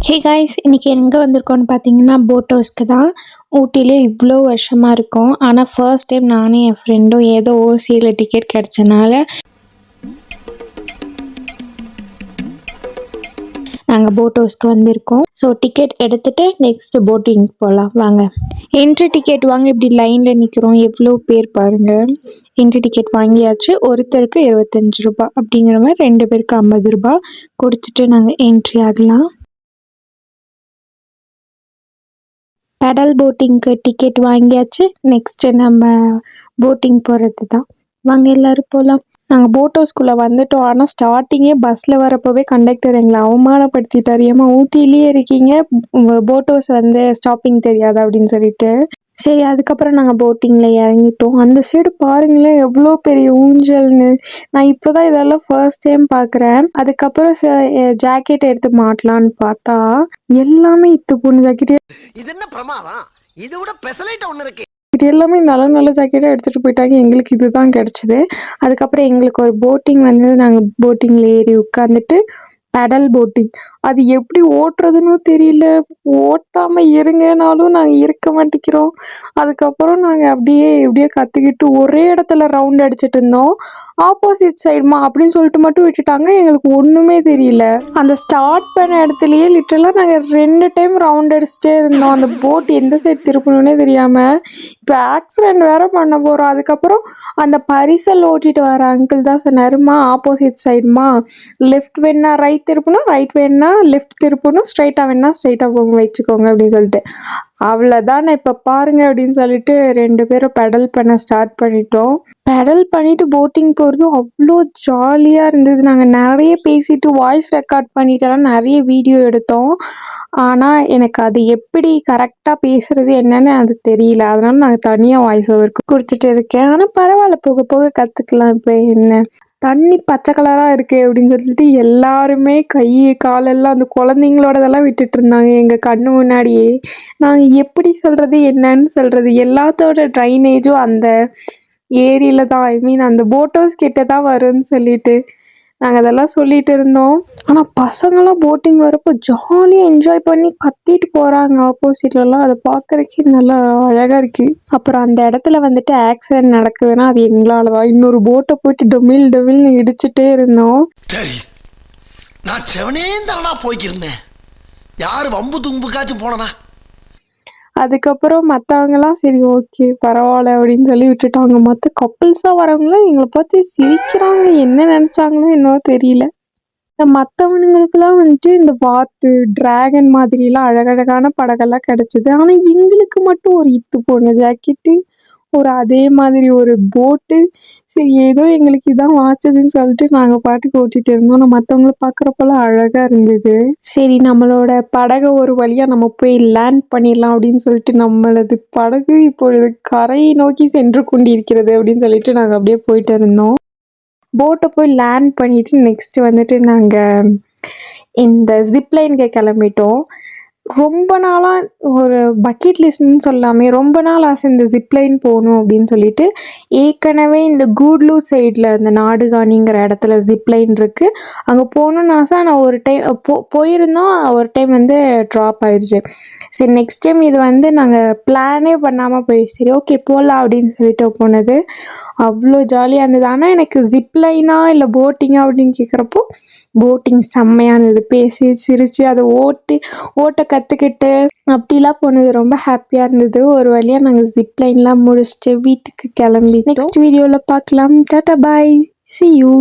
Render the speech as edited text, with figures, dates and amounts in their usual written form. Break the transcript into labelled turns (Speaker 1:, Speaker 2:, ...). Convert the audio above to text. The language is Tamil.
Speaker 1: ஹே காய்ஸ், இன்றைக்கி எங்கே வந்திருக்கோன்னு பார்த்தீங்கன்னா போட் ஹவுஸ்க்கு தான். ஊட்டிலே இவ்வளோ வருஷமாக இருக்கும். ஆனால் ஃபர்ஸ்ட் டைம் நானும் என் ஃப்ரெண்டும் ஏதோ ஓசியில் டிக்கெட் கிடச்சனால நாங்கள் போட் ஹவுஸ்க்கு வந்திருக்கோம். ஸோ டிக்கெட் எடுத்துகிட்டு நெக்ஸ்ட்டு போட்டிங் போகலாம் வாங்க. என்ட்ரி டிக்கெட் வாங்க இப்படி லைனில் நிற்கிறோம். எவ்வளோ பேர் பாருங்கள். என்ட்ரி டிக்கெட் வாங்கியாச்சு. ஒருத்தருக்கு 25 ரூபா அப்படிங்கிற மாதிரி 2 பேருக்கு 50 ரூபா கொடுத்துட்டு நாங்கள் என்ட்ரி ஆகலாம். பெடல் போட்டிங்க்கு டிக்கெட் வாங்கியாச்சு. நெக்ஸ்ட்டு நம்ம போட்டிங் போகிறது தான். வாங்க எல்லோரும் போகலாம். நாங்கள் போட் ஹவுஸ்குள்ளே வந்துட்டோம். ஆனால் ஸ்டார்டிங்கே பஸ்ஸில் வரப்போவே கண்டக்டர் எங்களை அவமானப்படுத்திட்டார். ஏமா ஊட்டிலேயே இருக்கீங்க, போட் ஹவுஸ் வந்து ஸ்டாப்பிங் தெரியாது அப்படின்னு சொல்லிட்டு. சரி, அதுக்கப்புறம் நாங்கள் போட்டிங்கில் இறங்கிட்டோம். அந்த சைடு பாருங்களேன் எவ்வளோ பெரிய ஊஞ்சல்னு. நான் இப்போ தான் இதெல்லாம் ஃபர்ஸ்ட் டைம் பார்க்குறேன். அதுக்கப்புறம் ஜாக்கெட் எடுத்து மாட்டலான்னு பார்த்தா எல்லாமே இத்து போன ஜாக்கெட்.
Speaker 2: இது என்ன பிரமாதம்? இது விட பெசலைட் ஒன்று இருக்கு.
Speaker 1: இது எல்லாமே நல்ல நல்ல ஜாக்கெட்டாக எடுத்துகிட்டு போயிட்டாங்க. எங்களுக்கு இது தான் கிடச்சிது. அதுக்கப்புறம் எங்களுக்கு ஒரு போட்டிங் வந்தது. நாங்கள் போட்டிங்கில் ஏறி உட்காந்துட்டு பெடல் போட்டிங் அது எப்படி ஓட்டுறதுன்னு தெரியல. ஓட்டாமல் இருங்கனாலும் நாங்கள் இருக்க மாட்டேங்கிறோம். அதுக்கப்புறம் நாங்கள் அப்படியே எப்படியோ கற்றுக்கிட்டு ஒரே இடத்துல ரவுண்ட் அடிச்சுட்டு இருந்தோம். ஆப்போசிட் சைடுமா அப்படின்னு சொல்லிட்டு மட்டும் விட்டுட்டாங்க. எங்களுக்கு ஒன்றுமே தெரியல. அந்த ஸ்டார்ட் பண்ண இடத்துலையே லிட்டரலாக நாங்கள் 2 டைம் ரவுண்ட் அடிச்சுட்டே இருந்தோம். அந்த போட் எந்த சைடு திருப்பணுன்னே தெரியாமல். இப்போ ஆக்சிடெண்ட் வேறு பண்ண போகிறோம். அதுக்கப்புறம் அந்த பரிசல் ஓட்டிட்டு வர அங்கிள் தான் சொன்னாருமா, ஆப்போசிட் சைடுமா, லெஃப்ட் வேணா ரைட் திருப்பணும், ரைட் வேணா லெஃப்ட் திருப்பணும், ஸ்ட்ரைட்டாக வேணா ஸ்ட்ரைட்டாக போங்க வச்சுக்கோங்க அப்படின்னு சொல்லிட்டு. அவ்வளோதானே இப்போ பாருங்க அப்படின்னு சொல்லிட்டு 2 பேரும் பெடல் பண்ண ஸ்டார்ட் பண்ணிட்டோம். பெடல் பண்ணிட்டு போட்டிங் போகிறது அவ்வளோ ஜாலியாக இருந்தது. நாங்கள் நிறைய பேசிட்டு வாய்ஸ் ரெக்கார்ட் பண்ணிட்டெல்லாம் நிறைய வீடியோ எடுத்தோம். ஆனால் எனக்கு அது எப்படி கரெக்டாக பேசுகிறது என்னன்னு அது தெரியல. அதனால நான் தனியாக வாய்ஸ் ஓவர் கொடுத்துட்டு இருக்கேன். ஆனால் பரவாயில்ல, போக போக கற்றுக்கலாம். இப்போ என்ன தண்ணி பச்சை கலராக இருக்குது அப்படின்னு சொல்லிட்டு எல்லாருமே கை காலெல்லாம் அந்த குழந்தைங்களோடதெல்லாம் விட்டுட்டு இருந்தாங்க எங்கள் கண்ணு முன்னாடியே. நாங்கள் எப்படி சொல்கிறது என்னன்னு சொல்கிறது, எல்லாத்தோட ட்ரைனேஜும் அந்த ஏரியில் தான், ஐ மீன் அந்த போட் ஹவுஸ் கிட்ட தான் வரும்னு சொல்லிட்டு நாங்கள் அதெல்லாம் சொல்லிட்டு இருந்தோம். ஆனால் பசங்களாம் போட்டிங் வரப்போ ஜாலியாக என்ஜாய் பண்ணி கத்திட்டு போகிறாங்க ஆப்போசிட்லலாம். அதை பார்க்குறதுக்கே நல்லா அழகாக இருக்குது. அப்புறம் அந்த இடத்துல வந்துட்டு ஆக்சிடென்ட் நடக்குதுன்னா அது எங்களால் தான். இன்னொரு போட்டை போயிட்டு டொமில்னு இடிச்சுட்டே இருந்தோம்.
Speaker 2: சரி, நான் செவனே தானா போய்க்கிருந்தேன். யார் வம்பு தும்புக்காச்சும் போனனா.
Speaker 1: அதுக்கப்புறம் மற்றவங்கலாம் சரி ஓகே பரவாயில்ல அப்படின்னு சொல்லி விட்டுட்டாங்க. மற்ற கப்புள்ஸாக வரவங்களாம் எங்களை பார்த்து சிரிக்கிறாங்க. என்ன நினச்சாங்களோ என்னவோ தெரியல. இந்த மற்றவனுங்களுக்கெல்லாம் வந்துட்டு இந்த வாத்து, டிராகன் மாதிரிலாம் அழகழகான படகெல்லாம் கிடச்சிது. ஆனால் எங்களுக்கு மட்டும் ஒரு இத்து போன ஜாக்கெட்டு, ஒரு அதே மாதிரி ஒரு போட்டு. சரி ஏதோ எங்களுக்கு இதான் வாச்சதுன்னு சொல்லிட்டு நாங்கள் பாட்டுக்கு ஓட்டிகிட்டு இருந்தோம். நான் மற்றவங்கள பார்க்குறப்பெல்லாம் அழகாக இருந்தது. சரி நம்மளோட படகை ஒரு வழியாக நம்ம போய் லேண்ட் பண்ணிடலாம் அப்படின்னு சொல்லிட்டு நம்மளது படகு இப்பொழுது கரையை நோக்கி சென்று கொண்டிருக்கிறது அப்படின்னு சொல்லிட்டு நாங்கள் அப்படியே போயிட்டு இருந்தோம். போட்டை போய் லேண்ட் பண்ணிவிட்டு நெக்ஸ்ட்டு வந்துட்டு நாங்கள் இந்த ஜிப்லைனுக்கு கிளம்பிட்டோம். ரொம்ப நாளாக ஒரு பக்கெட் லிஸ்ட்னு சொல்லாமே, ரொம்ப நாள் ஆசை இந்த ஜிப்லைன் போகணும் அப்படின்னு சொல்லிட்டு. ஏற்கனவே இந்த கூடலூர் சைடில் இந்த நாடுகாணிங்கிற இடத்துல ஜிப்லைன் இருக்குது. அங்கே போகணுன்னு ஆசை. நான் ஒரு டைம் போயிருந்தோம். ஒரு டைம் வந்து ட்ராப் ஆயிடுச்சு. சரி நெக்ஸ்ட் டைம் இது வந்து நாங்கள் பிளானே பண்ணாமல் போய் சரி ஓகே போகலாம் அப்படின்னு சொல்லிட்டு போனது. அவ்வளோ ஜாலியாக இருந்தது. ஆனால் எனக்கு ஜிப்லைனா இல்லை போட்டிங்கா அப்படின்னு கேட்குறப்போ போட்டிங் செம்மையாக இருந்தது. பேசி சிரித்து அதை ஓட்ட கற்றுக்கிட்டு அப்படிலாம் போனது ரொம்ப ஹாப்பியாக இருந்தது. ஒரு வழியாக நாங்கள் ஜிப்லைன்லாம் முடிச்சுட்டு வீட்டுக்கு கிளம்பி நெக்ஸ்ட் வீடியோவில் பார்க்கலாம். Tata bye, see you.